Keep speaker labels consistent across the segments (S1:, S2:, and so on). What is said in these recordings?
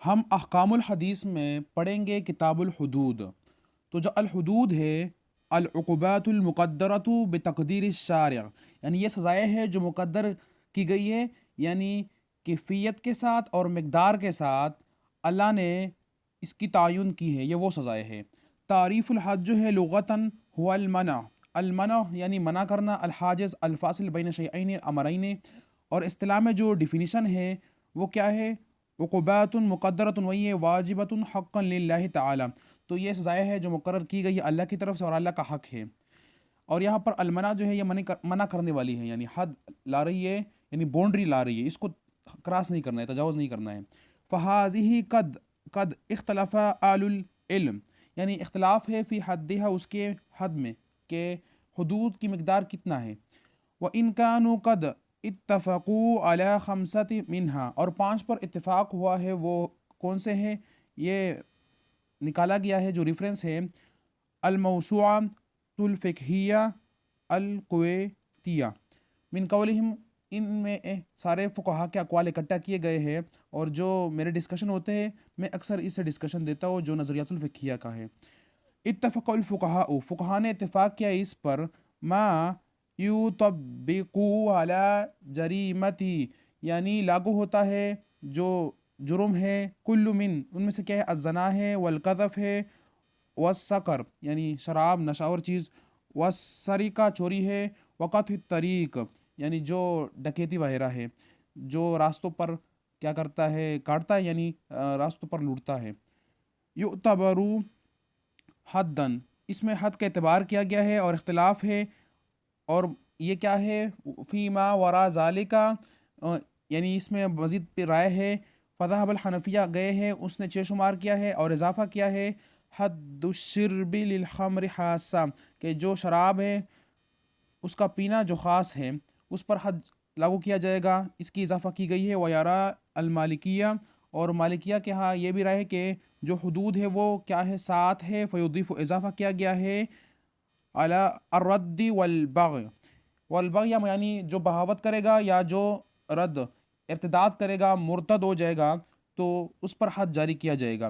S1: ہم احکام الحدیث میں پڑھیں گے کتاب الحدود۔ تو جو الحدود ہے، العقوبات المقدرۃ بتقدیر الشارع، یعنی یہ سزائیں ہیں جو مقدر کی گئی ہے، یعنی کیفیت کے ساتھ اور مقدار کے ساتھ اللہ نے اس کی تعین کی ہے، یہ وہ سزائیں ہیں۔ تعریف الحد جو ہے لغتاً هو المنع، المنع یعنی منع کرنا، الحاجز الفاصل بین شیئین امرین، اور اصطلاح میں جو ڈیفینیشن ہے وہ کیا ہے؟ عقوبات مقدرۃ وہی ہے واجبۃ حقا للہ تعالی، تو یہ سزائیں ہے جو مقرر کی گئی ہے اللہ کی طرف سے اور اللہ کا حق ہے۔ اور یہاں پر المنع جو ہے یہ منع کرنے والی ہے، یعنی حد لا رہی ہے، یعنی باؤنڈری لا رہی ہے، اس کو کراس نہیں کرنا ہے، تجاوز نہیں کرنا ہے۔ فہذہ قد اختلف آل العلم، یعنی اختلاف ہے فی حدها اس کے حد میں، کہ حدود کی مقدار کتنا ہے۔ وَإِن كَانُوا قَدْ اتفقوا علی خمسۃ منہا، اور 5 پر اتفاق ہوا ہے، وہ کون سے ہیں؟ یہ نکالا گیا ہے جو ریفرنس ہے الموسوعۃ الفقہیہ الکویتیہ من قولہم، ان میں سارے فقہا کے اقوال اکٹھا کیے گئے ہیں، اور جو میرے ڈسکشن ہوتے ہیں میں اکثر اس سے ڈسکشن دیتا ہوں جو نظریات الفقہیہ کا ہے۔ اتفق الفقہاء، فقہا نے اتفاق کیا اس پر، ما یطبقو علی جریمتی، یعنی لاگو ہوتا ہے جو جرم ہے، کل من ان میں سے کیا ہے، الزنا ہے، والقذف ہے، والسکر یعنی شراب نشاور چیز، والسرقہ چوری ہے، وقطع الطریق یعنی جو ڈکیتی وغیرہ ہے، جو راستوں پر کیا کرتا ہے، کاٹتا ہے، یعنی راستوں پر لوٹتا ہے۔ یعتبرو حدن، اس میں حد کا اعتبار کیا گیا ہے اور اختلاف ہے، اور یہ کیا ہے، فیما ورا ذالکا، یعنی اس میں مزید پہ رائے ہے۔ فذهب الحنفیہ گئے ہیں، اس نے 6 شمار کیا ہے اور اضافہ کیا ہے، حد الشرب للخمر حاسہ، کہ جو شراب ہے اس کا پینا جو خاص ہے اس پر حد لاگو کیا جائے گا، اس کی اضافہ کی گئی ہے۔ ویرا المالکیہ، اور مالکیہ کے ہاں یہ بھی رائے ہے کہ جو حدود ہے وہ کیا ہے، 7 ہے، فیضیف اضافہ کیا گیا ہے علی الرد والبغی، والبغی یعنی جو بغاوت کرے گا یا جو رد ارتداد کرے گا، مرتد ہو جائے گا، تو اس پر حد جاری کیا جائے گا۔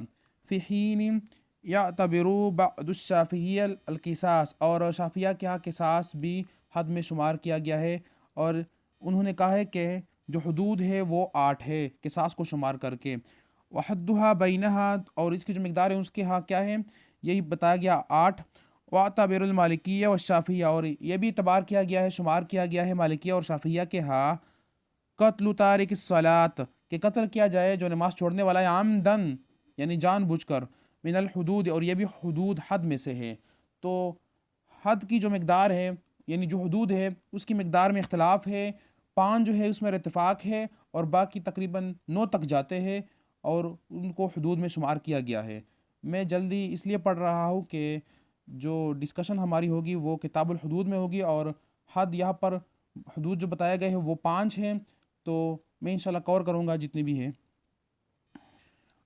S1: فی حین یعتبر بعض الشافعیہ القصاص، اور شافعیہ کے ہاں قصاص بھی حد میں شمار کیا گیا ہے، اور انہوں نے کہا ہے کہ جو حدود ہے وہ 8 ہے قصاص کو شمار کر کے۔ وحدها بینہا، اور اس کی جو مقدار ہے اس کے ہاں کیا ہے، یہی بتایا گیا 8۔ واعتبر المالکیہ والشافعیہ، اور یہ بھی اعتبار کیا گیا ہے، شمار کیا گیا ہے مالکیہ اور شافعیہ کے ہاں، قتل تارک الصلاۃ، کہ قتل کیا جائے جو نماز چھوڑنے والا ہے، عمدن یعنی جان بوجھ کر، من الحدود، اور یہ بھی حدود حد میں سے ہے۔ تو حد کی جو مقدار ہے، یعنی جو حدود ہے اس کی مقدار میں اختلاف ہے، 5 جو ہے اس میں اتفاق ہے، اور باقی تقریباً 9 تک جاتے ہیں اور ان کو حدود میں شمار کیا گیا ہے۔ میں جلدی اس لیے پڑھ رہا ہوں کہ جو ڈسکشن ہماری ہوگی وہ کتاب الحدود میں ہوگی، اور حد یہاں پر حدود جو بتائے گئے ہیں وہ 5 ہیں، تو میں انشاءاللہ کور کروں گا جتنی بھی ہیں۔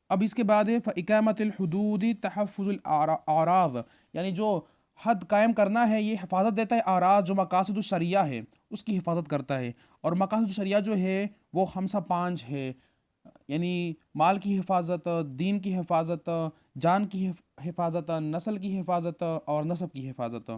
S1: اب اس کے بعد ہے فَإِقَامَةِ الْحُدُودِ تَحَفُّظُ الْأَعْرَاضِ، یعنی جو حد قائم کرنا ہے یہ حفاظت دیتا ہے اعراض، جو مقاصد الشریعہ ہے اس کی حفاظت کرتا ہے، اور مقاصد الشریعہ جو ہے وہ خمسہ 5 ہے، یعنی مال کی حفاظت، دین کی حفاظت، جان کی حفاظت، نسل کی حفاظت اور نسب کی حفاظت،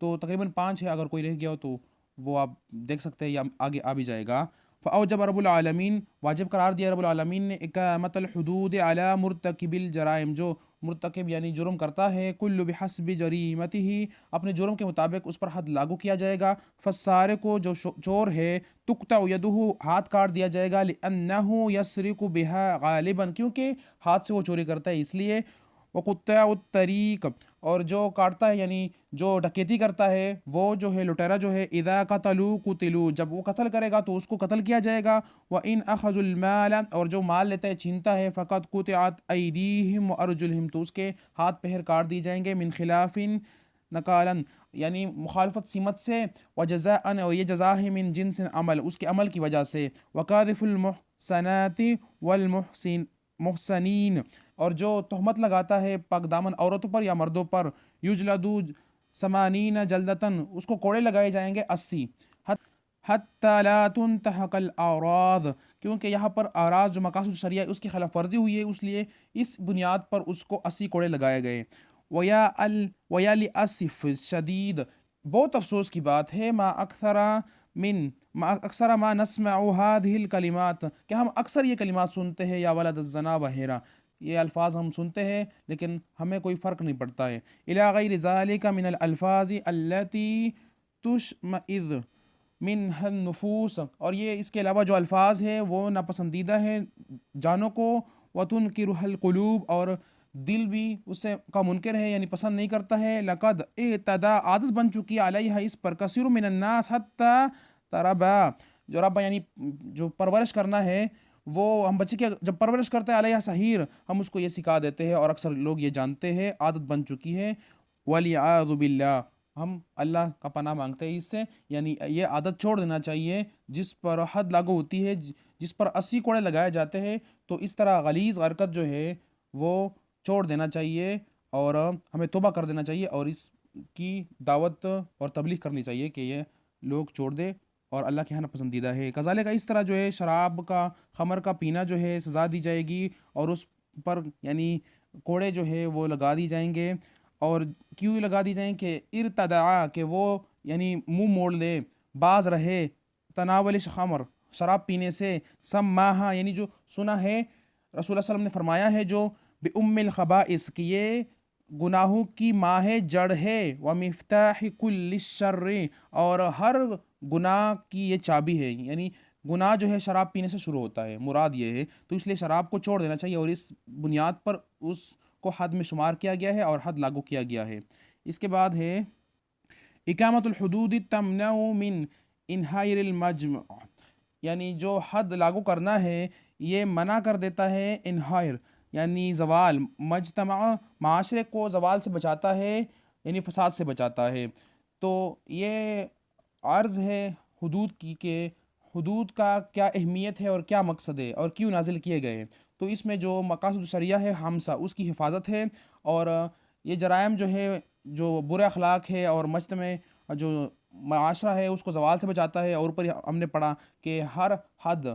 S1: تو تقریباً 5 ہے، اگر کوئی رہ گیا ہو تو وہ آپ دیکھ سکتے ہیں یا آگے آ بھی جائے گا۔ فاوجب رب العالمین، واجب قرار دیا رب العالمین نے، اقامت الحدود علی مرتکب الجرائم، جو مرتکب یعنی جرم کرتا ہے، کل بحسب جریمتہ، اپنے جرم کے مطابق اس پر حد لاگو کیا جائے گا۔ فالسارق کو جو چور ہے، تقطع یدہ، ہاتھ کاٹ دیا جائے گا، لأنہ یسرق بها غالبا، کیونکہ ہاتھ سے وہ چوری کرتا ہے اس لیے۔ وقطاع الطریق، اور جو کاٹتا ہے یعنی جو ڈکیتی کرتا ہے وہ جو ہے لٹیرا جو ہے، اذا قتلوا قتلوا، جب وہ قتل کرے گا تو اس کو قتل کیا جائے گا۔ وَإِنْ أَخَذُوا الْمَالَ، اور جو مال لیتا ہے چھینتا ہے، فَقَدْ قُطِعَتْ أَيْدِيهِمْ وَأَرْجُلُهُمْ، تو اس کے ہاتھ پیر کاٹ دی جائیں گے، من خلاف نکالاً، یعنی مخالفت سمت سے، وجزاءً، اور یہ جزا ہے، من جنس عمل، اس کے عمل کی وجہ سے۔ وقاذف المحصنات محسنین، اور جو تہمت لگاتا ہے پاک دامن عورتوں پر یا مردوں پر، یجلدو 80 جلدتاً، اس کو کوڑے لگائے جائیں گے 80، حتی لا تنتہک الاعراض، کیونکہ یہاں پر اعراض جو مقاصد شریعہ ہے اس کی خلاف ورزی ہوئی ہے، اس لیے اس بنیاد پر اس کو 80 کوڑے لگائے گئے۔ وَيَا لِأَسِفِ شدید، بہت افسوس کی بات ہے، ما اکثر ما نسمع هذه الکلمات، کہ ہم اکثر یہ کلمات سنتے ہیں، یا ولد الزنا وہیرا، یہ الفاظ ہم سنتے ہیں لیکن ہمیں کوئی فرق نہیں پڑتا ہے۔ الی غیر ذالک من الالفاظ التي تشمئز منها النفوس، اور یہ اس کے علاوہ جو الفاظ ہیں وہ ناپسندیدہ ہیں جانوں کو، وتنکرها القلوب، اور دل بھی اس سے کا منکر ہے یعنی پسند نہیں کرتا ہے۔ لقد اعتدا، عادت بن چکی ہے، علیہ اس پر، کثیر من الناس حتی تربا، جو ربا یعنی جو پرورش کرنا ہے، وہ ہم بچے کی جب پرورش کرتے ہیں علیہ صحیر، ہم اس کو یہ سکھا دیتے ہیں، اور اکثر لوگ یہ جانتے ہیں، عادت بن چکی ہے۔ وَلِعَاذُ بِاللَّہ، ہم اللہ کا پناہ مانگتے ہیں اس سے، یعنی یہ عادت چھوڑ دینا چاہیے جس پر حد لاگو ہوتی ہے، جس پر 80 کوڑے لگائے جاتے ہیں، تو اس طرح غلیظ حرکت جو ہے وہ چھوڑ دینا چاہیے، اور ہمیں توبہ کر دینا چاہیے، اور اس کی دعوت اور تبلیغ کرنی چاہیے کہ یہ لوگ چھوڑ دے، اور اللہ کے یہاں پسندیدہ ہے۔ کذالک اس طرح جو ہے شراب کا، خمر کا پینا جو ہے سزا دی جائے گی، اور اس پر یعنی کوڑے جو ہے وہ لگا دی جائیں گے۔ اور کیوں لگا دی جائیں کہ ارتدعا، کہ وہ یعنی منہ موڑ لے، باز رہے، تناول خمر، شراب پینے سے، سماہا یعنی جو سنا ہے، رسول اللہ صلی اللہ علیہ وسلم نے فرمایا ہے جو بِأُمِّ الْخَبَائِثِ، کہ یہ گناہوں کی ماں ہے، جڑ ہے، وَمِفْتَاحِ كُلِّ الشَّرِّ، اور ہر گناہ کی یہ چابی ہے، یعنی گناہ جو ہے شراب پینے سے شروع ہوتا ہے، مراد یہ ہے، تو اس لیے شراب کو چھوڑ دینا چاہیے، اور اس بنیاد پر اس کو حد میں شمار کیا گیا ہے اور حد لاگو کیا گیا ہے۔ اس کے بعد ہے اقامت الحدود تمنع من انہائر المجمع، یعنی جو حد لاگو کرنا ہے یہ منع کر دیتا ہے، انہائر یعنی زوال، مجتمع معاشرے کو زوال سے بچاتا ہے، یعنی فساد سے بچاتا ہے۔ تو یہ عرض ہے حدود کی کہ حدود کا کیا اہمیت ہے اور کیا مقصد ہے اور کیوں نازل کیے گئے ہیں۔ تو اس میں جو مقاصد شریعہ ہے ہمسا، اس کی حفاظت ہے، اور یہ جرائم جو ہے، جو برے اخلاق ہے، اور مجتمع جو معاشرہ ہے اس کو زوال سے بچاتا ہے، اور اوپر ہم نے پڑھا کہ ہر حد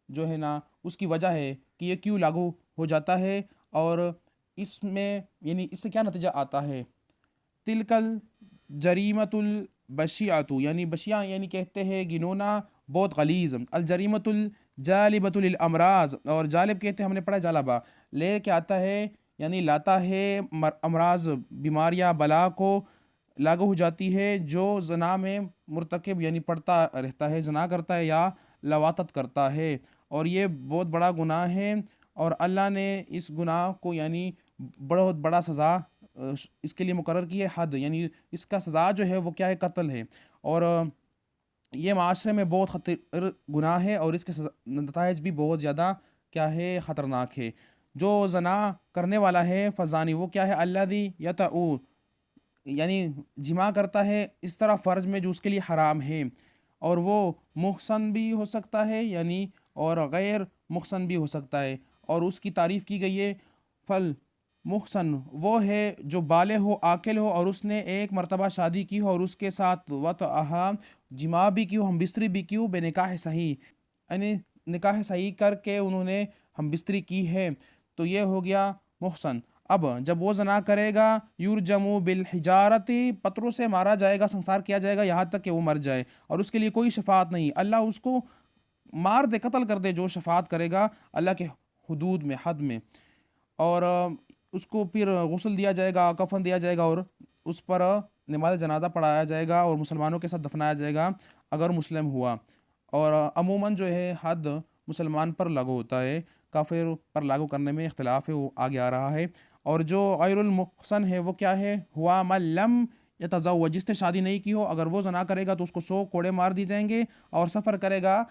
S1: جو ہے نا اس کی وجہ ہے کہ یہ کیوں لاگو ہو جاتا ہے، اور اس میں یعنی اس سے کیا نتیجہ آتا ہے۔ تلکل جریمت البشیعۃ، یعنی بشیع یعنی کہتے ہیں گنونا، بہت غلیظ، الجریمت الجالبۃ للامراض، اور جالب کہتے ہیں، ہم نے پڑھا جالبہ، لے کے آتا ہے یعنی لاتا ہے امراض، بیماریاں، بلا کو لاگو ہو جاتی ہے، جو زنا میں مرتکب یعنی پڑتا رہتا ہے، زنا کرتا ہے یا لواطت کرتا ہے، اور یہ بہت بڑا گناہ ہے، اور اللہ نے اس گناہ کو یعنی بہت بڑا سزا اس کے لیے مقرر کی ہے، حد، یعنی اس کا سزا جو ہے وہ کیا ہے، قتل ہے، اور یہ معاشرے میں بہت خطر گناہ ہے، اور اس کے نتائج بھی بہت زیادہ کیا ہے، خطرناک ہے۔ جو زنا کرنے والا ہے فزانی، وہ کیا ہے، الذی یطأ، یعنی جماع کرتا ہے اس طرح فرج میں جو اس کے لیے حرام ہے، اور وہ محسن بھی ہو سکتا ہے یعنی، اور غیر محسن بھی ہو سکتا ہے، اور اس کی تعریف کی گئی ہے، فل محسن وہ ہے جو بالغ ہو، عاقل ہو، اور اس نے ایک مرتبہ شادی کی ہو، اور اس کے ساتھ وطئہا، جماع بھی کی ہو، ہم بستری بھی کی ہو، بے نکاح صحیح، یعنی نکاح صحیح کر کے انہوں نے ہم بستری کی ہے، تو یہ ہو گیا محسن۔ اب جب وہ زنا کرے گا، یرجمو بالحجارتی، پتھروں سے مارا جائے گا، سنسار کیا جائے گا یہاں تک کہ وہ مر جائے، اور اس کے لیے کوئی شفاعت نہیں، اللہ اس کو مار دے، قتل کر دے جو شفاعت کرے گا اللہ کے حدود میں، حد میں، اور اس کو پھر غسل دیا جائے گا، کفن دیا جائے گا، اور اس پر نماز جنازہ پڑھایا جائے گا، اور مسلمانوں کے ساتھ دفنایا جائے گا اگر مسلم ہوا، اور عموماً جو ہے حد مسلمان پر لاگو ہوتا ہے، کافر پر لاگو کرنے میں اختلاف ہے، وہ آگے آ رہا ہے۔ اور جو غیر المحسن ہے وہ کیا ہے، ہوا من لم یتزوج، جس نے شادی نہیں کی ہو، اگر وہ زنا کرے گا تو اس کو 100 کوڑے مار دی جائیں گے، اور سفر کرے گا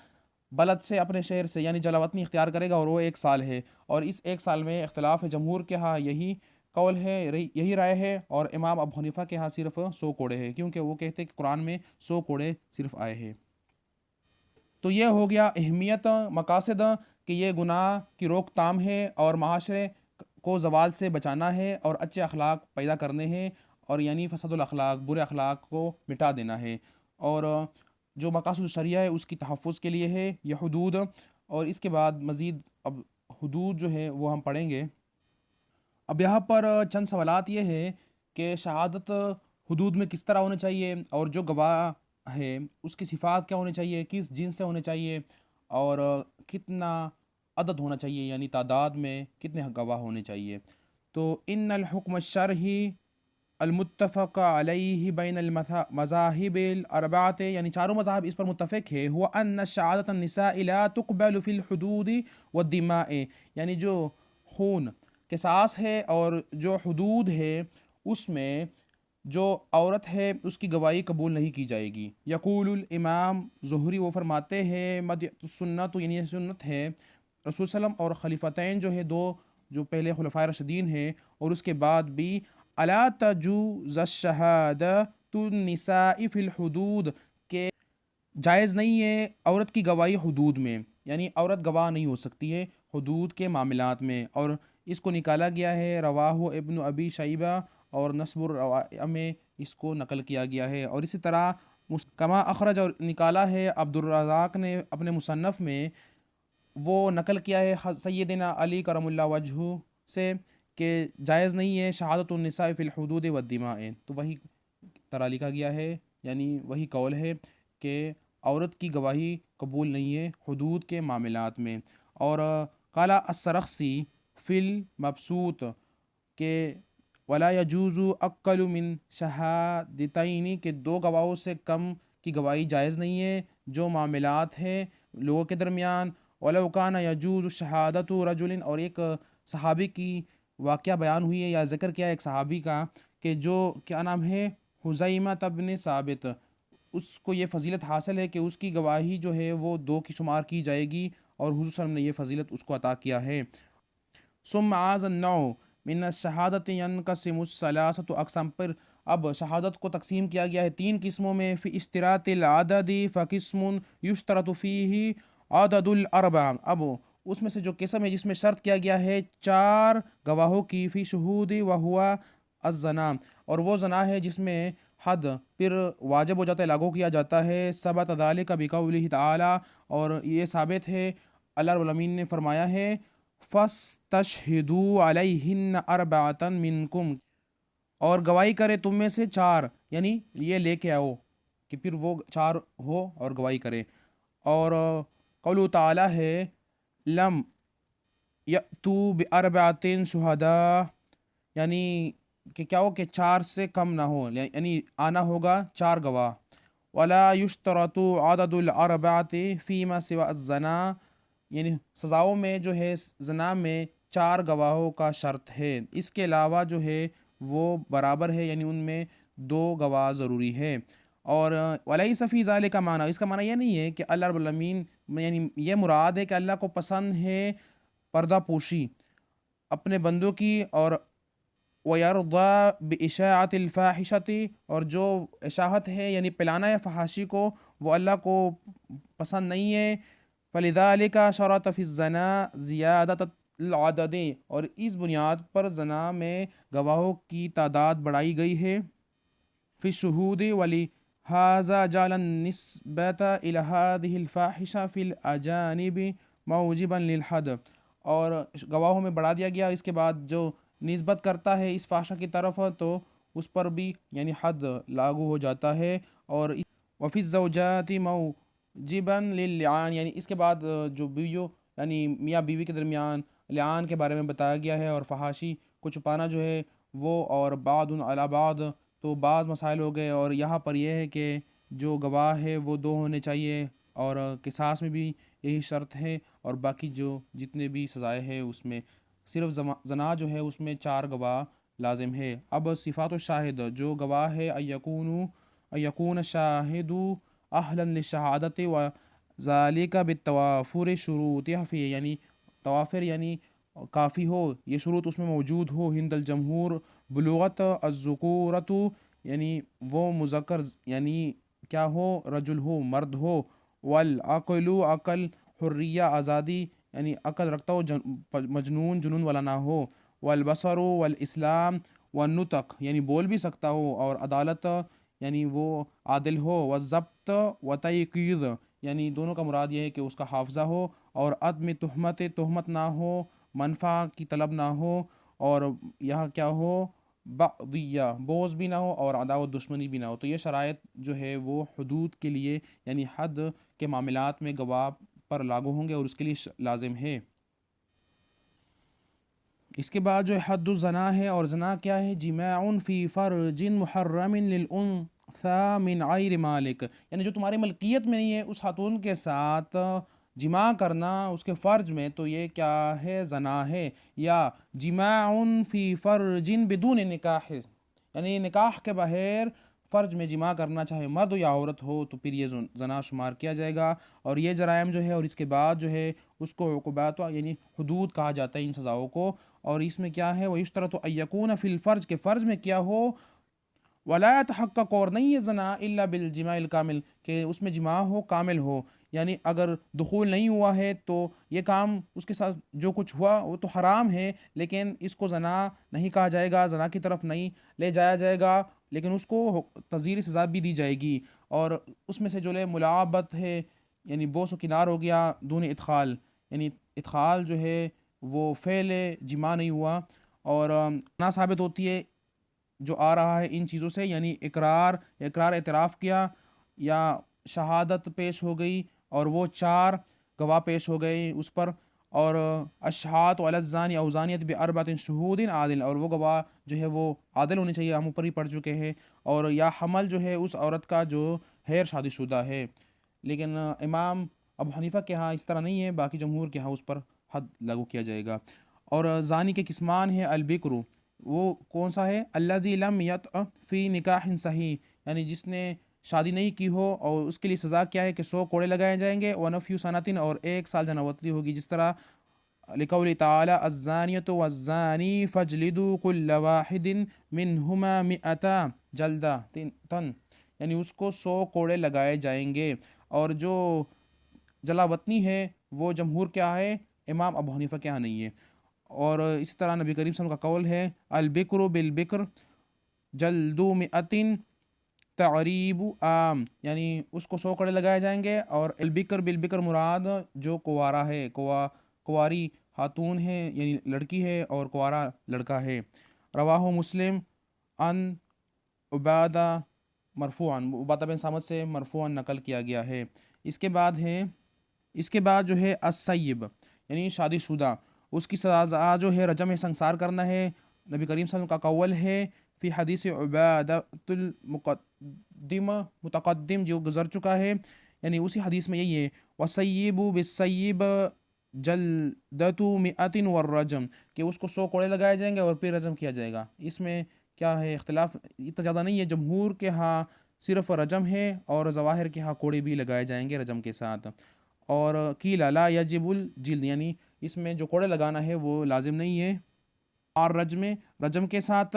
S1: بلد سے، اپنے شہر سے، یعنی جلاوطنی اختیار کرے گا، اور وہ 1 سال ہے، اور اس 1 سال میں اختلاف ہے، جمہور کے ہاں یہی قول ہے، یہی رائے ہے، اور امام ابو حنیفہ کے ہاں صرف 100 کوڑے ہے، کیونکہ وہ کہتے ہیں کہ قرآن میں 100 کوڑے صرف آئے ہیں۔ تو یہ ہو گیا اہمیت، مقاصد، کہ یہ گناہ کی روک تام ہے، اور معاشرے کو زوال سے بچانا ہے، اور اچھے اخلاق پیدا کرنے ہیں، اور یعنی فساد الاخلاق، برے اخلاق کو مٹا دینا ہے، اور جو مقاصد شریعہ ہے اس کی تحفظ کے لیے ہے یہ حدود۔ اور اس کے بعد مزید اب حدود جو ہے وہ ہم پڑھیں گے۔ اب یہاں پر چند سوالات یہ ہے کہ شہادت حدود میں کس طرح ہونا چاہیے، اور جو گواہ ہے اس کی صفات کیا ہونی چاہیے، کس جنس سے ہونے چاہیے، اور کتنا عدد ہونا چاہیے، یعنی تعداد میں کتنے گواہ ہونے چاہیے۔ تو ان الحکم الشرعی المتفق علیہ بین المذاہب الاربعۃ، یعنی چاروں مذاہب اس پر متفق ہے، ہوا ان شہادت النساء لا تقبل فی الحدود والدماء، یعنی جو خون قصاص ہے اور جو حدود ہے اس میں جو عورت ہے اس کی گواہی قبول نہیں کی جائے گی۔ یقول الامام زہری، وہ فرماتے ہیں مدیۃ السنت، یعنی یہ سنت ہے رسول صلی اللہ علیہ وسلم اور خلیفتین جو ہے دو جو پہلے خلفائے راشدین ہیں، اور اس کے بعد بھی الا تجوز الشہادۃ النساء فی الحدود، کہ جائز نہیں ہے عورت کی گواہی حدود میں، یعنی عورت گواہ نہیں ہو سکتی ہے حدود کے معاملات میں، اور اس کو نکالا گیا ہے رواہ ابن ابی شیبہ اور نصب الروائع میں اس کو نقل کیا گیا ہے، اور اسی طرح کما اخرج، اور نکالا ہے عبد الرزاق نے اپنے مصنف میں، وہ نقل کیا ہے سیدنا علی کرم اللہ وجہ سے کہ جائز نہیں ہے شہادت النساء فی الحدود والدماء، تو وہی طرح لکھا گیا ہے، یعنی وہی قول ہے کہ عورت کی گواہی قبول نہیں ہے حدود کے معاملات میں۔ اور قال السرخسی فی المبسوط کہ ولا یجوز اقل من شہادتین، کہ دو گواہوں سے کم کی گواہی جائز نہیں ہے جو معاملات ہیں لوگوں کے درمیان۔ ولو کان یجوز شہادت رجل، اور ایک صحابی کی واقعہ بیان ہوئی ہے یا ذکر کیا ہے ایک صحابی کا کہ جو کیا نام ہے حزیمہ بن ثابت، اس کو یہ فضیلت حاصل ہے کہ اس کی گواہی جو ہے وہ دو کی شمار کی جائے گی، اور حضور صلی اللہ علیہ وسلم نے یہ فضیلت اس کو عطا کیا ہے۔ ثم عاز النوع من الشہادت ینقسم الثلاثۃ اقسام، پر اب شہادت کو تقسیم کیا گیا ہے تین قسموں میں۔ فی اشتراط العدد فقسم یشترط فیہ عدد الاربع، اب اس میں سے جو قسم ہے جس میں شرط کیا گیا ہے چار گواہوں کی، فی شہود وہوا الزنا، اور وہ زنا ہے جس میں حد پھر واجب ہو جاتا ہے، لاگو کیا جاتا ہے۔ ثبت ذلک بقولہ تعالی، اور یہ ثابت ہے اللہ رب العالمین نے فرمایا ہے فاستشہدوا علیہن اربعۃ منکم، اور گواہی کرے تم میں سے چار، یعنی یہ لے کے آؤ کہ پھر وہ چار ہو اور گواہی کرے۔ اور قول تعالی ہے لم یأتوا باربعۃ شہداء، یعنی کہ کیا ہو کہ چار سے کم نہ ہو، یعنی آنا ہوگا چار گواہ۔ ولا یشترط عدد الاربعۃ فیما سوى الزنا، یعنی سزاؤں میں جو ہے زنا میں چار گواہوں کا شرط ہے، اس کے علاوہ جو ہے وہ برابر ہے، یعنی ان میں دو گواہ ضروری ہے۔ اور ولیس فی ذلک معنی، اس کا معنی یہ نہیں ہے کہ اللہ رب العالمین، یعنی یہ مراد ہے کہ اللہ کو پسند ہے پردہ پوشی اپنے بندوں کی، اور وَيَرْضَى بِإِشَاعَةِ الْفَاحِشَةِ، اور جو اشاعت ہے یعنی پلانا ہے فحاشی کو، وہ اللہ کو پسند نہیں ہے۔ فَلِذَلِكَ شَرَطَ فِي الزَّنَا زِيَادَةَ الْعَدَدِ، اور اس بنیاد پر زنا میں گواہوں کی تعداد بڑھائی گئی ہے۔ فی الشہود، وَلِهَذَا جَعَلَ النِّسْبَةَ إِلَى هَذِهِ الْفَاحِشَةِ فِي الْأَجَانِبِ مَوْجِبًا لِلْحَدِّ، اور گواہوں میں بڑھا دیا گیا، اس کے بعد جو نسبت کرتا ہے اس فحشہ کی طرف تو اس پر بھی یعنی حد لاگو ہو جاتا ہے۔ اور وفی الزوجات موجبا للعان، یعنی اس کے بعد جو بیویوں یعنی میاں بیوی کے درمیان لعان کے بارے میں بتایا گیا ہے، اور فحاشی کو چھپانا جو ہے وہ، اور بعض علی بعض، تو بعض مسائل ہو گئے، اور یہاں پر یہ ہے کہ جو گواہ ہے وہ دو ہونے چاہیے، اور قصاص میں بھی یہی شرط ہے، اور باقی جو جتنے بھی سزائے ہیں اس میں صرف زنا جو ہے اس میں چار گواہ لازم ہے۔ اب صفات الشاہد، جو گواہ ہے ایکون شاہد اہلا للشہادت وذالک بالتوافر شروطها فی، یعنی توافر یعنی کافی ہو، یہ شروط اس میں موجود ہو۔ ہند الجمہور بلوغت الذکورۃ، یعنی وہ مذکر یعنی کیا ہو، رجل ہو، مرد ہو۔ والعقل عقل، حریہ آزادی یعنی عقل رکھتا ہو، مجنون جنون والا نہ ہو۔ والبصر والاسلام والنطق، یعنی بول بھی سکتا ہو، اور عدالت یعنی وہ عادل ہو۔ والضبط وتیقیظ، یعنی دونوں کا مراد یہ ہے کہ اس کا حافظہ ہو اور عدم تہمت، تہمت نہ ہو، منفع کی طلب نہ ہو، اور یہاں کیا ہو، بغضیہ، بغض بھی نہ ہو، اور عداوت دشمنی بھی نہ ہو۔ تو یہ شرائط جو ہے وہ حدود کے لیے یعنی حد کے معاملات میں گواہ پر لاگو ہوں گے اور اس کے لیے لازم ہے۔ اس کے بعد جو ہے حد الزنا ہے، اور زنا کیا ہے، جماع فی فرج محرم للانثى من غیر مالک، یعنی جو تمہاری ملکیت میں نہیں ہے اس خاتون کے ساتھ جماع کرنا اس کے فرج میں، تو یہ کیا ہے، زنا ہے۔ یا جماع فی فرج بدون نکاح، یعنی نکاح کے بغیر فرج میں جماع کرنا، چاہے مرد یا عورت ہو، تو پھر یہ زنا شمار کیا جائے گا۔ اور یہ جرائم جو ہے، اور اس کے بعد جو ہے اس کو عقوبات یعنی حدود کہا جاتا ہے ان سزاؤں کو۔ اور اس میں کیا ہے، وہ یشترط ان یکون فی الفرج، کے فرج میں کیا ہو، ولا يتحقق، اور نہیں ہے زنا الا بالجماع الکامل، کہ اس میں جماع ہو، کامل ہو، یعنی اگر دخول نہیں ہوا ہے تو یہ کام اس کے ساتھ جو کچھ ہوا وہ تو حرام ہے، لیکن اس کو زنا نہیں کہا جائے گا، زنا کی طرف نہیں لے جایا جائے گا، لیکن اس کو تزیر سزا بھی دی جائے گی۔ اور اس میں سے جو ملاعبت ہے، یعنی بوس و کنار ہو گیا، دون ادخال، یعنی ادخال جو ہے وہ فعل جماع نہیں ہوا، اور نہ ثابت ہوتی ہے جو آ رہا ہے ان چیزوں سے، یعنی اقرار اعتراف کیا، یا شہادت پیش ہو گئی، اور وہ 4 گواہ پیش ہو گئے اس پر، اور اشہاد علی الزانی او زانیۃ باربعۃ شہود عادل، اور وہ گواہ جو ہے وہ عادل ہونے چاہیے، ہم اوپر ہی پڑھ چکے ہیں، اور یا حمل جو ہے اس عورت کا جو غیر شادی شدہ ہے۔ لیکن امام ابو حنیفہ کے ہاں اس طرح نہیں ہے، باقی جمہور کے ہاں اس پر حد لاگو کیا جائے گا۔ اور زانی کے قسمان ہے البکر، وہ کون سا ہے، الذی لم یطأ فی نکاح صحیح، یعنی جس نے شادی نہیں کی ہو، اور اس کے لیے سزا کیا ہے کہ 100 کوڑے لگائے جائیں گے، ونفی سنتن، اور 1 سال جناوطری ہوگی، جس طرح لقول تعالی الزانیۃ والزانی فاجلدوا کل واحد منہما 100 جلدہ تن، یعنی اس کو 100 کوڑے لگائے جائیں گے۔ اور جو جلا وطنی ہے وہ جمہور کیا ہے، امام ابو حنیفہ کے ہاں نہیں ہے۔ اور اسی طرح نبی کریم صلی اللہ علیہ وسلم کا قول ہے البکر بالبکر جلدو مئتن تعریب عام، یعنی اس کو 100 کوڑے لگائے جائیں گے، اور البکر بالبکر مراد جو کوارا ہے، کواری خاتون ہے یعنی لڑکی ہے، اور کوارا لڑکا ہے۔ رواہ مسلم ان عبادہ مرفوعاً، عبادہ بن صامت سے مرفوعاً نقل کیا گیا ہے۔ اس کے بعد جو ہے السیب، یعنی شادی شدہ، اس کی سزا جو ہے رجم سنسار کرنا ہے۔ نبی کریم صلی اللہ علیہ وسلم کا قول ہے فی حدیث عبادہ متقدم جو گزر چکا ہے، یعنی اسی حدیث میں یہی ہے وَالسَّيِّبُ بِالسَّيِّبِ جَلْدَةُ مِئَةٍ وَالرَّجْمُ، کہ اس کو 100 کوڑے لگائے جائیں گے اور پھر رجم کیا جائے گا۔ اس میں کیا ہے، اختلاف اتنا زیادہ نہیں ہے، جمہور کے ہاں صرف رجم ہے، اور ظواہر کے ہاں کوڑے بھی لگائے جائیں گے رجم کے ساتھ۔ اور قیل لا یجب الجلد، یعنی اس میں جو کوڑے لگانا ہے وہ لازم نہیں ہے، اور رجم کے ساتھ،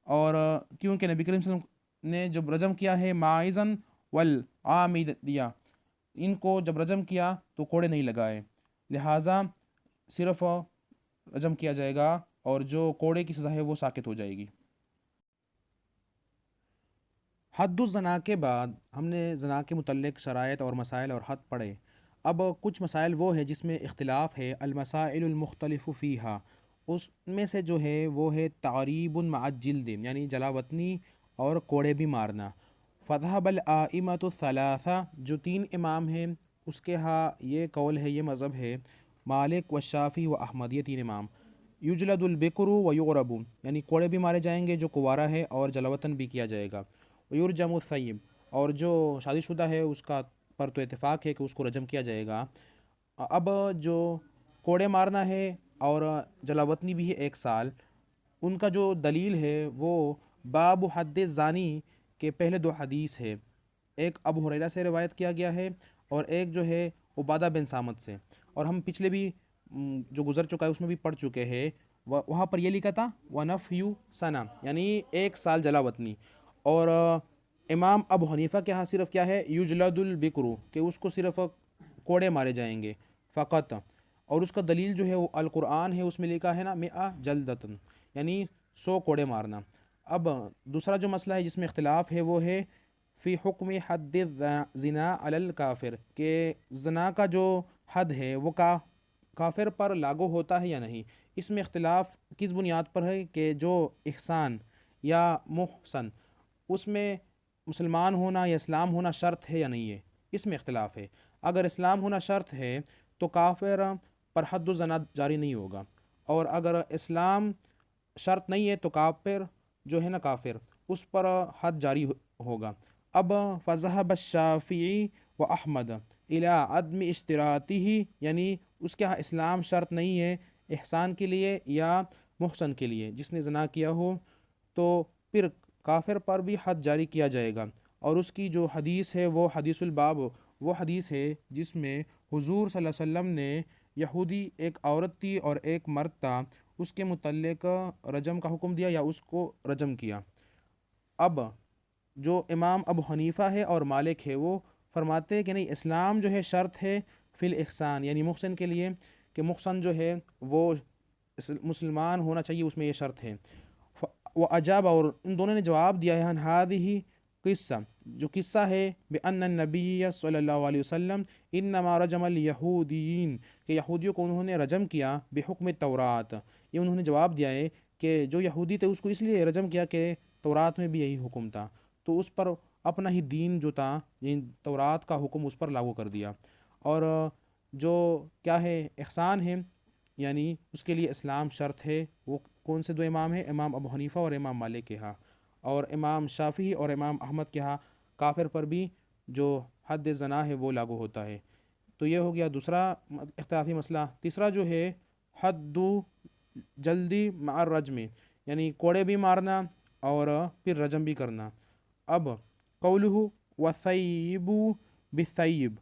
S1: اور کیونکہ نبی کریم صلی اللہ علیہ وسلم نے جب رجم کیا ہے ماعزن والعامدیہ، ان کو جب رجم کیا تو کوڑے نہیں لگائے، لہٰذا صرف رجم کیا جائے گا، اور جو کوڑے کی سزا ہے وہ ساقط ہو جائے گی۔ حد الزنا کے بعد ہم نے زنا کے متعلق شرائط اور مسائل اور حد پڑھے۔ اب کچھ مسائل وہ ہے جس میں اختلاف ہے، المسائل المختلف فیہا، اس میں سے جو ہے وہ ہے تعریب مع الجلد، یعنی جلا وطنی اور کوڑے بھی مارنا۔ فذهب الائمۃ الثلاثہ، جو 3 امام ہیں اس کے ہاں یہ قول ہے، یہ مذہب ہے، مالک و شافعی و احمد، یہ 3 امام، یجلد البکر و یغرب، یعنی کوڑے بھی مارے جائیں گے جو کوارا ہے، اور جلا وطن بھی کیا جائے گا، ویرجم الثیب، اور جو شادی شدہ ہے اس کا پر تو اتفاق ہے کہ اس کو رجم کیا جائے گا۔ اب جو کوڑے مارنا ہے اور جلا وطنی بھی ہے 1 سال، ان کا جو دلیل ہے وہ باب حد زانی کے پہلے 2 حدیث ہے، ایک ابو ہریرہ سے روایت کیا گیا ہے، اور ایک جو ہے عبادہ بن صامت سے، اور ہم پچھلے بھی جو گزر چکا ہے اس میں بھی پڑھ چکے ہیں، وہاں پر یہ لکھا تھا وَنَفْيُ سَنَہ، یعنی 1 سال جلا وطنی۔ اور امام ابو حنیفہ کے ہاں صرف کیا ہے، یجلد البکر، کہ اس کو صرف کوڑے مارے جائیں گے فقط، اور اس کا دلیل جو ہے وہ القرآن ہے، اس میں لکھا ہے نا 100 جلدتن، یعنی 100 کوڑے مارنا۔ اب دوسرا جو مسئلہ ہے جس میں اختلاف ہے وہ ہے فی حکم حد الزنا علی الکافر، کہ زنا کا جو حد ہے وہ کافر پر لاگو ہوتا ہے یا نہیں۔ اس میں اختلاف کس بنیاد پر ہے کہ جو احسان یا محسن اس میں مسلمان ہونا یا اسلام ہونا شرط ہے یا نہیں ہے، اس میں اختلاف ہے۔ اگر اسلام ہونا شرط ہے تو کافر پر حد و زنا جاری نہیں ہوگا، اور اگر اسلام شرط نہیں ہے تو کافر جو ہے نا کافر اس پر حد جاری ہوگا۔ اب فذهب الشافعی و احمد الی عدم اشتراطہ، یعنی اس کے ہاں اسلام شرط نہیں ہے احسان کے لیے یا محسن کے لیے، جس نے زنا کیا ہو تو پھر کافر پر بھی حد جاری کیا جائے گا۔ اور اس کی جو حدیث ہے وہ حدیث الباب، وہ حدیث ہے جس میں حضور صلی اللہ علیہ وسلم نے یہودی ایک عورت تھی اور ایک مرد تھا، اس کے متعلق رجم کا حکم دیا یا اس کو رجم کیا۔ اب جو امام ابو حنیفہ ہے اور مالک ہے وہ فرماتے ہیں کہ نہیں، اسلام جو ہے شرط ہے فی الاحسان، یعنی محسن کے لیے، کہ محسن جو ہے وہ مسلمان ہونا چاہیے، اس میں یہ شرط ہے۔ وہ عجاب، اور ان دونوں نے جواب دیا ہے ہذہ قصہ، جو قصہ ہے بأن النبی صلی اللہ علیہ وسلم انما رجم الیہودیین، کہ یہودیوں کو انہوں نے رجم کیا بحکم تورات، یہ انہوں نے جواب دیا ہے کہ جو یہودی تھے اس کو اس لیے رجم کیا کہ تورات میں بھی یہی حکم تھا، تو اس پر اپنا ہی دین جو تھا یعنی تورات کا حکم اس پر لاگو کر دیا۔ اور جو کیا ہے احسان ہے، یعنی اس کے لیے اسلام شرط ہے، وہ کون سے دو امام ہیں؟ امام ابو حنیفہ اور امام مالک کے ہاں، اور امام شافعی اور امام احمد کے ہاں کافر پر بھی جو حد زنا ہے وہ لاگو ہوتا ہے۔ تو یہ ہو گیا دوسرا اختلافی مسئلہ۔ تیسرا جو ہے حد جلدی مع الرجم، یعنی کوڑے بھی مارنا اور پھر رجم بھی کرنا۔ اب قولہ وثیب بالثیب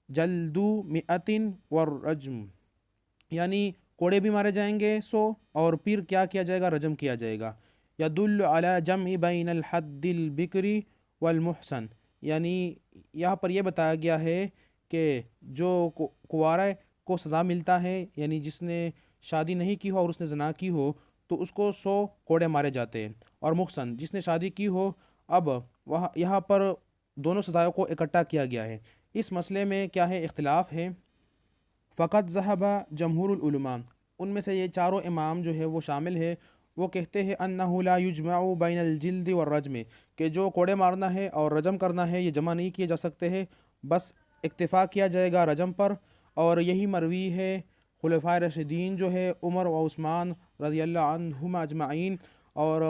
S1: جلد مئۃ والرجم، یعنی کوڑے بھی مارے جائیں گے اور پھر کیا کیا جائے گا؟ رجم کیا جائے گا۔ یدل علی جمع بین الحد البکری والمحسن، یعنی یہاں پر یہ بتایا گیا ہے کہ جو کنوارہ کو سزا ملتا ہے، یعنی جس نے شادی نہیں کی ہو اور اس نے زنا کی ہو تو اس کو 100 کوڑے مارے جاتے ہیں، اور محسن جس نے شادی کی ہو، اب یہاں پر دونوں سزائوں کو اکٹھا کیا گیا ہے۔ اس مسئلے میں کیا ہے؟ اختلاف ہے۔ فقط ذہب جمہور العلماء، ان میں سے یہ چاروں امام جو ہے وہ شامل ہے، وہ کہتے ہیں انہ لا یجمع بین الجلد والرجم، کہ جو کوڑے مارنا ہے اور رجم کرنا ہے یہ جمع نہیں کیے جا سکتے ہیں، بس اکتفا کیا جائے گا رجم پر۔ اور یہی مروی ہے خلفائے راشدین جو ہے عمر و عثمان رضی اللہ عنہما اجمعین، اور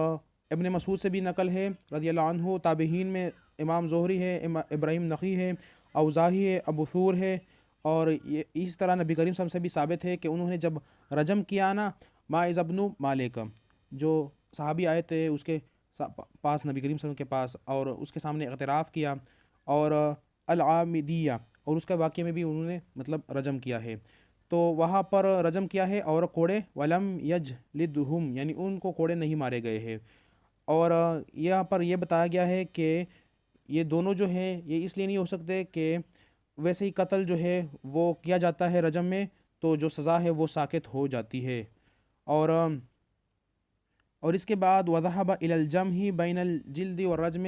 S1: ابن مسعود سے بھی نقل ہے رضی اللہ عنہ۔ تابعین میں امام زہری ہے، ابراہیم نخعی ہے، اوزاعی ہے، ابو ثور ہے، اور یہ اس طرح نبی کریم صلی اللہ علیہ وسلم سے بھی ثابت ہے کہ انہوں نے جب رجم کیا نا، ماعز ابن مالک جو صحابی آئے تھے اس کے پاس، نبی کریم صلی اللہ علیہ وسلم کے پاس، اور اس کے سامنے اعتراف کیا، اور العامدیہ اور اس کے واقعے میں بھی انہوں نے مطلب رجم کیا ہے، تو وہاں پر رجم کیا ہے، اور کوڑے ولم یجلدہم، یعنی ان کو کوڑے نہیں مارے گئے ہیں۔ اور یہاں پر یہ بتایا گیا ہے کہ یہ دونوں جو ہیں یہ اس لیے نہیں ہو سکتے کہ ویسے ہی قتل جو ہے وہ کیا جاتا ہے رجم میں، تو جو سزا ہے وہ ساقط ہو جاتی ہے۔ اور اس کے بعد وذهب الى الجمع بین الجلد والرجم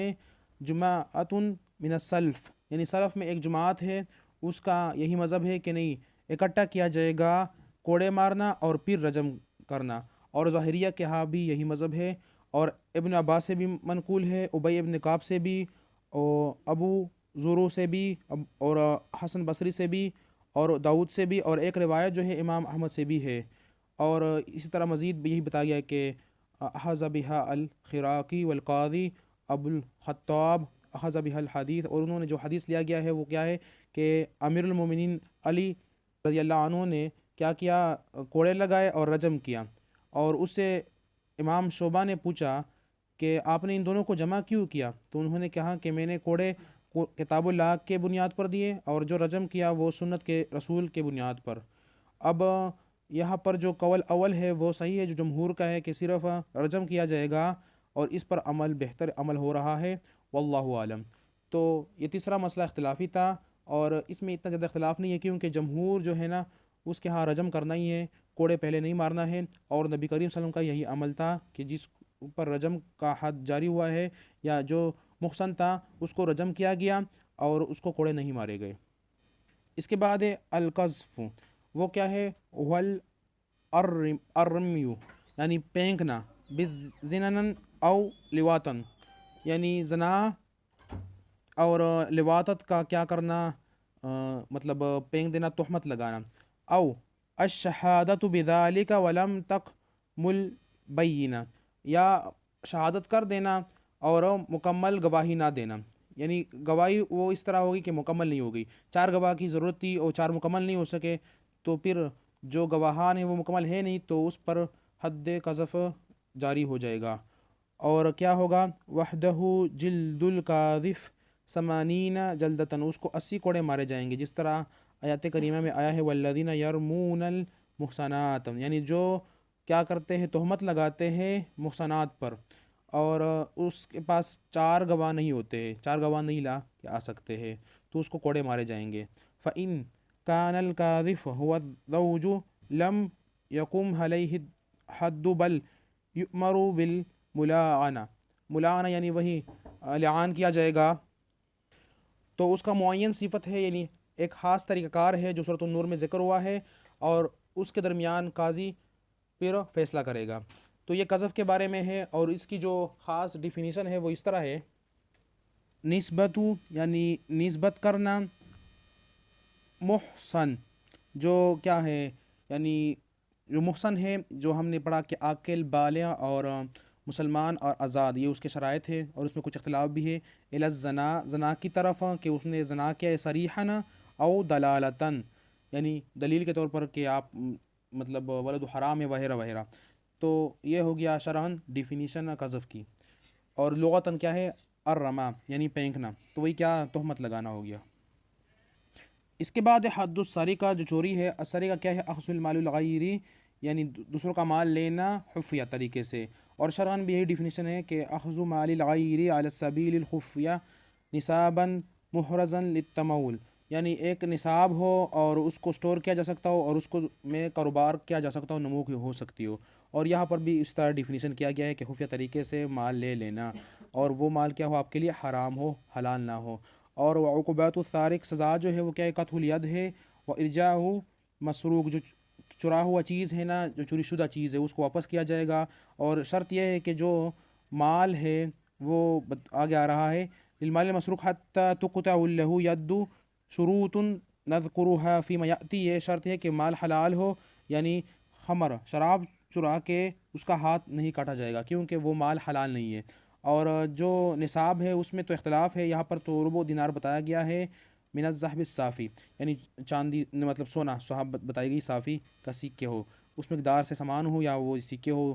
S1: جماعۃ من السلف، یعنی سلف میں ایک جماعت ہے، اس کا یہی مذہب ہے کہ نہیں، اکٹھا کیا جائے گا کوڑے مارنا اور پھر رجم کرنا، اور ظاہریہ کے ہاں بھی یہی مذہب ہے، اور ابن عباس سے بھی منقول ہے، ابی ابن کعب سے بھی، اور ابو زورو سے بھی، اور حسن بصری سے بھی، اور داؤد سے بھی، اور ایک روایت جو ہے امام احمد سے بھی ہے۔ اور اسی طرح مزید بھی یہی بتایا گیا ہے کہ احاظ بہا الخراقی والقاضی ابو الخطاب احاظ بہا الحدیث، اور انہوں نے جو حدیث لیا گیا ہے وہ کیا ہے کہ امیر المومنین علی رضی اللہ عنہ نے کیا کیا؟ کوڑے لگائے اور رجم کیا۔ اور اس سے امام شعبہ نے پوچھا کہ آپ نے ان دونوں کو جمع کیوں کیا؟ تو انہوں نے کہا کہ میں نے کوڑے کتاب اللہ کے بنیاد پر دیے، اور جو رجم کیا وہ سنت کے رسول کے بنیاد پر۔ اب یہاں پر جو قول اول ہے وہ صحیح ہے، جو جمہور کا ہے کہ صرف رجم کیا جائے گا، اور اس پر بہتر عمل ہو رہا ہے، واللہ عالم۔ تو یہ تیسرا مسئلہ اختلافی تھا، اور اس میں اتنا زیادہ اختلاف نہیں ہے کیونکہ جمہور جو ہے نا اس کے ہاں رجم کرنا ہی ہے، کوڑے پہلے نہیں مارنا ہے، اور نبی کریم صلی اللہ علیہ وسلم کا یہی عمل تھا کہ جس پر رجم کا حد جاری ہوا ہے یا جو محسن تھا اس کو رجم کیا گیا اور اس کو کوڑے نہیں مارے گئے۔ اس کے بعد ہے القذف، وہ کیا ہے؟ الرمیو یعنی پھینکنا، بزنن او لواتن یعنی زنا اور لواطت کا کیا کرنا، مطلب پھینک دینا، تہمت لگانا، او الشہادت بذالک ولم تکمل بینہ یا شہادت کر دینا اور مکمل گواہی نہ دینا، یعنی گواہی وہ اس طرح ہوگی کہ مکمل نہیں ہوگی، 4 گواہ کی ضرورت تھی اور 4 مکمل نہیں ہو سکے، تو پھر جو گواہان ہیں وہ مکمل ہے نہیں، تو اس پر حد قذف جاری ہو جائے گا۔ اور کیا ہوگا؟ وحدہ جلد القاذف ثمانین جلدتن، اس کو 80 کوڑے مارے جائیں گے، جس طرح آیات کریمہ میں آیا ہے والذین یرمون المحصنات، یعنی جو کیا کرتے ہیں؟ تہمت لگاتے ہیں محصنات پر، اور اس کے پاس 4 گواہ نہیں ہوتے ہیں، 4 گواہ نہیں لا کے آ سکتے ہیں، تو اس کو کوڑے مارے جائیں گے۔ فَإِن كَانَ الْكَاذِفُ هُوَ الزَّوْجُ لَمْ يَقُمْ عَلَيْهِ الحد بل یؤمر بالملاعنہ، ملاعنہ یعنی وہی لعان کیا جائے گا، تو اس کا معین صفت ہے، یعنی ایک خاص طریقہ کار ہے جو سورۃ النور میں ذکر ہوا ہے، اور اس کے درمیان قاضی پھر فیصلہ کرے گا۔ تو یہ قذف کے بارے میں ہے، اور اس کی جو خاص ڈیفینیشن ہے وہ اس طرح ہے، نسبت یعنی نسبت کرنا، محسن جو کیا ہے، یعنی جو محسن ہے، جو ہم نے پڑھا کہ عاقل، بالغ اور مسلمان اور آزاد، یہ اس کے شرائط ہے، اور اس میں کچھ اختلاف بھی ہے۔ الی الزنا، زنا کی طرف کہ اس نے زنا کیا ہے، صریحاً او دلالتاً یعنی دلیل کے طور پر کہ آپ مطلب ولد حرام ہے وغیرہ وغیرہ، تو یہ ہو گیا شرعاً ڈیفینیشن قذف کی۔ اور لغتاً کیا ہے؟ الرما یعنی پھینکنا، تو وہی کیا؟ تہمت لگانا ہو گیا۔ اس کے بعد حد السرقہ، جو چوری ہے، السرقہ کیا ہے؟ اخذ المال الغیری یعنی دوسروں کا مال لینا خفیہ طریقے سے، اور شرعاً بھی یہی ڈیفینیشن ہے کہ اخذ مال الغیر علی السبیل الخفیہ نصابا محرزا للتمول، یعنی ایک نصاب ہو اور اس کو سٹور کیا جا سکتا ہو، اور اس کو میں کاروبار کیا جا سکتا ہو، نمو کی ہو سکتی ہو، اور یہاں پر بھی اس طرح ڈیفینیشن کیا گیا ہے کہ خفیہ طریقے سے مال لے لینا، اور وہ مال کیا ہو؟ آپ کے لیے حرام ہو، حلال نہ ہو۔ اور عقوبات السارق، سزا جو ہے وہ کیا ہے؟ قطع الید ہے، و ارجاع مسروق، جو چرا ہوا چیز ہے نا، جو چوری شدہ چیز ہے، اس کو واپس کیا جائے گا، اور شرط یہ ہے کہ جو مال ہے وہ آگے آ رہا ہے، للمال المسروق حتی تقطع له ید شروط نذکرها فیما یأتی، یہ شرط ہے کہ مال حلال ہو، یعنی خمر شراب چرا کے اس کا ہاتھ نہیں کاٹا جائے گا، کیونکہ وہ مال حلال نہیں ہے۔ اور جو نصاب ہے اس میں تو اختلاف ہے، یہاں پر تو ربع دینار بتایا گیا ہے، من الذهب الصافی یعنی چاندی مطلب سونا، صحاب بتائی گئی، صافی کا سکے ہو، اس مقدار سے سامان ہو، یا وہ سکے ہو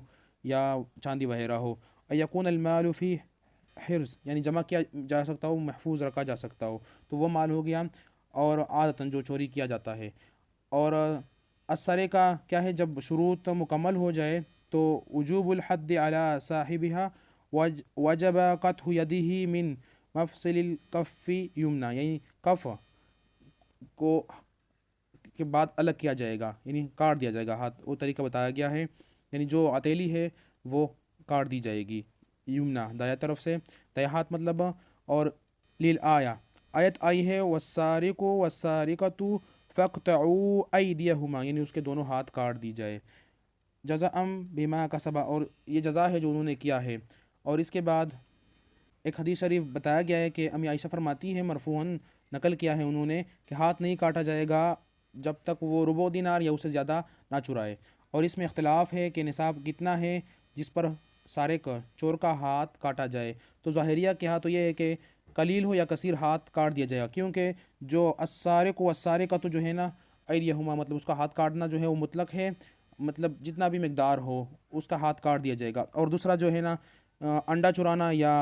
S1: یا چاندی وغیرہ ہو، یکون المال فی حرز یعنی جمع کیا جا سکتا ہو، محفوظ رکھا جا سکتا ہو، تو وہ مال ہو گیا۔ اور عادتاً جو چوری کیا جاتا ہے۔ اور السرقہ کیا ہے؟ جب شروط مکمل ہو جائے تو وجوب الحد علی صاحبها وجب قطع یدہ من مفصل الکف یمنا، یعنی کف کو کے بعد الگ کیا جائے گا، یعنی کاٹ دیا جائے گا ہاتھ، وہ طریقہ بتایا گیا ہے، یعنی جو ہتھیلی ہے وہ کاٹ دی جائے گی، یمنا دایاں طرف سے، دایاں ہاتھ مطلب۔ اور لیل آیا، آیت آئی ہے والسارق والسارقۃ فاقطعوا ایدیہما، یعنی اس کے دونوں ہاتھ کاٹ دی جائے، جزاء بما کسبا، اور یہ جزا ہے جو انہوں نے کیا ہے۔ اور اس کے بعد ایک حدیث شریف بتایا گیا ہے کہ امی عائشہ فرماتی ہے، مرفوعاً نقل کیا ہے انہوں نے، کہ ہاتھ نہیں کاٹا جائے گا جب تک وہ ربع دینار یا اس سے زیادہ نہ چرائے۔ اور اس میں اختلاف ہے کہ نصاب کتنا ہے جس پر سارق چور کا ہاتھ کاٹا جائے، تو ظاہریہ کے ہاں تو یہ ہے کہ قلیل ہو یا کثیر ہاتھ کاٹ دیا جائے گا، کیونکہ جو السارق والسارقۃ جو ہے نا، ایدیہما مطلب اس کا ہاتھ کاٹنا جو ہے وہ مطلق ہے، مطلب جتنا بھی مقدار ہو اس کا ہاتھ کاٹ دیا جائے گا۔ اور دوسرا جو ہے نا انڈا چرانا یا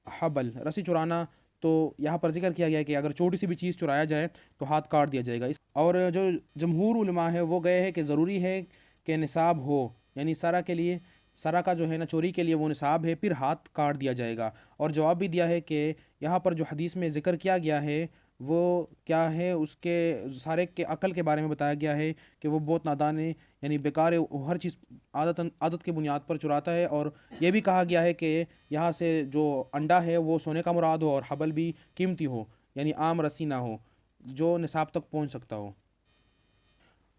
S1: حبل رسی چرانا، تو یہاں پر ذکر کیا گیا ہے کہ اگر چھوٹی سی بھی چیز چرایا جائے تو ہاتھ کاٹ دیا جائے گا۔ اور جو جمہور علماء ہے وہ گئے ہیں کہ ضروری ہے کہ نصاب ہو، یعنی سارا کے لیے، سارا کا جو ہے نا چوری کے لیے وہ نصاب ہے، پھر ہاتھ کاٹ دیا جائے گا۔ اور جواب بھی دیا ہے کہ یہاں پر جو حدیث میں ذکر کیا گیا ہے وہ کیا ہے، اس کے سارق کے عقل کے بارے میں بتایا گیا ہے کہ وہ بہت نادان ہے، یعنی بیکار ہے، وہ ہر چیز عادت کے بنیاد پر چراتا ہے۔ اور یہ بھی کہا گیا ہے کہ یہاں سے جو انڈا ہے وہ سونے کا مراد ہو، اور حبل بھی قیمتی ہو، یعنی عام رسی نہ ہو، جو نصاب تک پہنچ سکتا ہو۔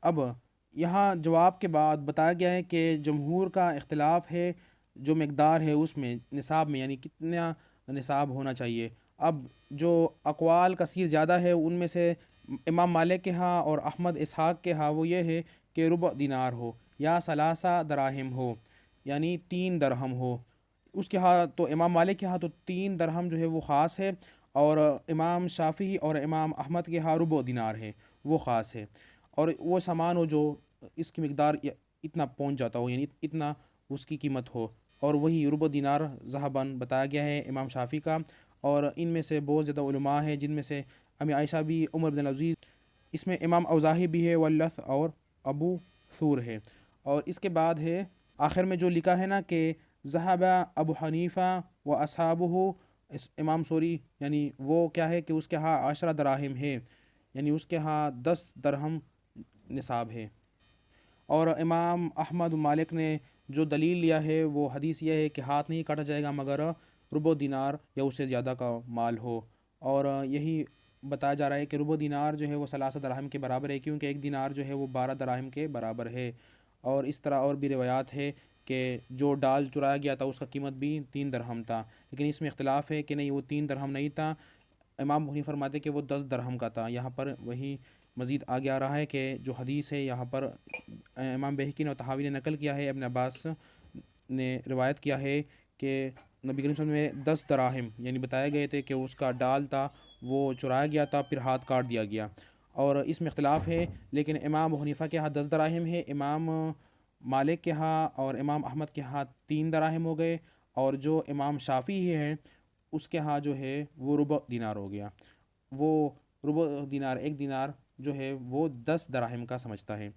S1: اب یہاں جواب کے بعد بتایا گیا ہے کہ جمہور کا اختلاف ہے جو مقدار ہے اس میں نصاب میں، یعنی کتنا نصاب ہونا چاہیے۔ اب جو اقوال کثیر زیادہ ہے ان میں سے امام مالک کے ہاں اور احمد اسحاق کے ہاں وہ یہ ہے کہ ربع دینار ہو یا ثلاثہ دراہم ہو، یعنی 3 درہم ہو۔ اس کے ہاں تو امام مالک کے ہاں تو 3 درہم جو ہے وہ خاص ہے، اور امام شافعی اور امام احمد کے ہاں ربع دینار ہے وہ خاص ہے، اور وہ سامان ہو جو اس کی مقدار اتنا پہنچ جاتا ہو، یعنی اتنا اس کی قیمت ہو، اور وہی ربع دینار ذہباً بتایا گیا ہے امام شافعی کا۔ اور ان میں سے بہت زیادہ علماء ہیں جن میں سے امی عائشہ بھی، عمر بن العزیز، اس میں امام اوزاہی بھی ہے، واللث اور ابو ثور ہے۔ اور اس کے بعد ہے آخر میں جو لکھا ہے نا کہ ذہب ابو حنیفہ و اصحابہ، امام سوری، یعنی وہ کیا ہے کہ اس کے ہاں 10 دراہم ہے، یعنی اس کے ہاں 10 درہم نصاب ہے۔ اور امام احمد مالک نے جو دلیل لیا ہے وہ حدیث یہ ہے کہ ہاتھ نہیں کاٹا جائے گا مگر ربع دینار یا اس سے زیادہ کا مال ہو، اور یہی بتایا جا رہا ہے کہ ربع دینار جو ہے وہ 3 دراہم کے برابر ہے، کیونکہ ایک دینار جو ہے وہ 12 دراہم کے برابر ہے۔ اور اس طرح اور بھی روایات ہے کہ جو ڈال چرایا گیا تھا اس کا قیمت بھی 3 درہم تھا، لیکن اس میں اختلاف ہے کہ نہیں وہ 3 درہم نہیں تھا، امام حنیفہ فرماتے کہ وہ 10 درہم کا تھا۔ یہاں پر وہی مزید آگے آ رہا ہے کہ جو حدیث ہے یہاں پر امام بہقی نے طحاوی نے نقل کیا ہے، ابن عباس نے روایت کیا ہے کہ نبی کریم صلی اللہ علیہ وسلم میں 10 دراہم یعنی بتائے گئے تھے کہ اس کا ڈال تھا وہ چرایا گیا تھا، پھر ہاتھ کاٹ دیا گیا، اور اس میں اختلاف ہے، لیکن امام حنیفہ کے ہاں 10 دراہم ہے، امام مالک کے ہاں اور امام احمد کے ہاں 3 دراہم ہو گئے، اور جو امام شافعی ہے اس کے ہاں جو ہے وہ ربع دینار ہو گیا، وہ ربع دینار، ایک دینار جو ہے وہ 10 دراہم کا سمجھتا ہے۔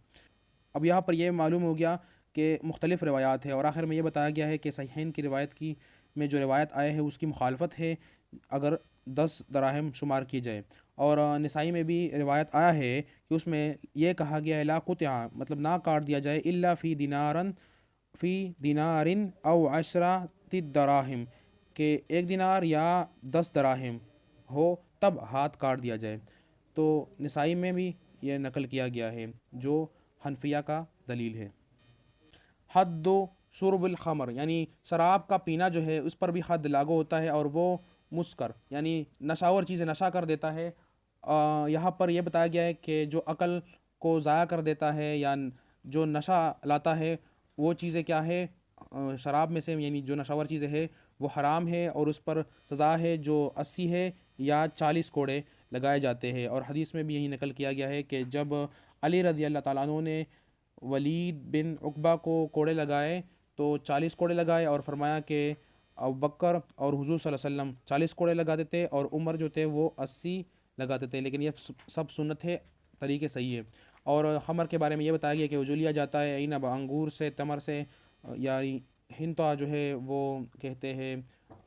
S1: اب یہاں پر یہ معلوم ہو گیا کہ مختلف روایات ہے، اور آخر میں یہ بتایا گیا ہے کہ صحیحین کی روایت کی میں جو روایت آئے ہے اس کی مخالفت ہے اگر 10 دراہم شمار کی جائے، اور نسائی میں بھی روایت آیا ہے کہ اس میں یہ کہا گیا ہے لا قطع، مطلب نہ کاٹ دیا جائے، الا فی دینارن او 10 دراہم، کہ 1 دینار یا 10 دراہم ہو تب ہاتھ کاٹ دیا جائے۔ تو نسائی میں بھی یہ نقل کیا گیا ہے جو حنفیہ کا دلیل ہے۔ حد شرب الخمر، یعنی شراب کا پینا جو ہے اس پر بھی حد لاگو ہوتا ہے، اور وہ مسکر یعنی نشاور چیزیں نشہ کر دیتا ہے۔ یہاں پر یہ بتایا گیا ہے کہ جو عقل کو ضائع کر دیتا ہے یا جو نشہ لاتا ہے وہ چیزیں کیا ہے، شراب میں سے یعنی جو نشاور چیزیں ہے وہ حرام ہے، اور اس پر سزا ہے جو 80 ہے یا 40 کوڑے لگائے جاتے ہیں۔ اور حدیث میں بھی یہی نقل کیا گیا ہے کہ جب علی رضی اللہ تعالیٰ عنہ نے ولید بن عقبہ کو کوڑے لگائے تو 40 کوڑے لگائے، اور فرمایا کہ ابوبکر اور حضور صلی اللہ علیہ وسلم 40 کوڑے لگاتے تھے اور عمر جو تھے وہ 80 لگاتے تھے، لیکن یہ سب سنت ہے، طریقے صحیح ہے۔ اور خمر کے بارے میں یہ بتایا گیا کہ وہ جو لیا جاتا ہے عنب، انگور سے، تمر سے، یعنی ہنتا جو ہے وہ کہتے ہیں،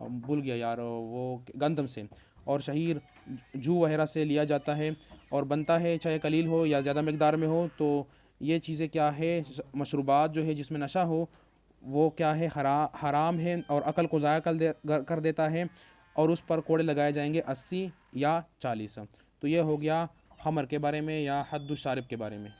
S1: بھول گیا یار، وہ گندم سے، اور شعیر، جو وغیرہ سے لیا جاتا ہے اور بنتا ہے، چاہے قلیل ہو یا زیادہ مقدار میں ہو۔ تو یہ چیزیں کیا ہے، مشروبات جو ہے جس میں نشہ ہو وہ کیا ہے، حرام ہے، اور عقل کو ضائع کر دیتا ہے، اور اس پر کوڑے لگائے جائیں گے 80 یا 40۔ تو یہ ہو گیا خمر کے بارے میں یا حد الشارب کے بارے میں۔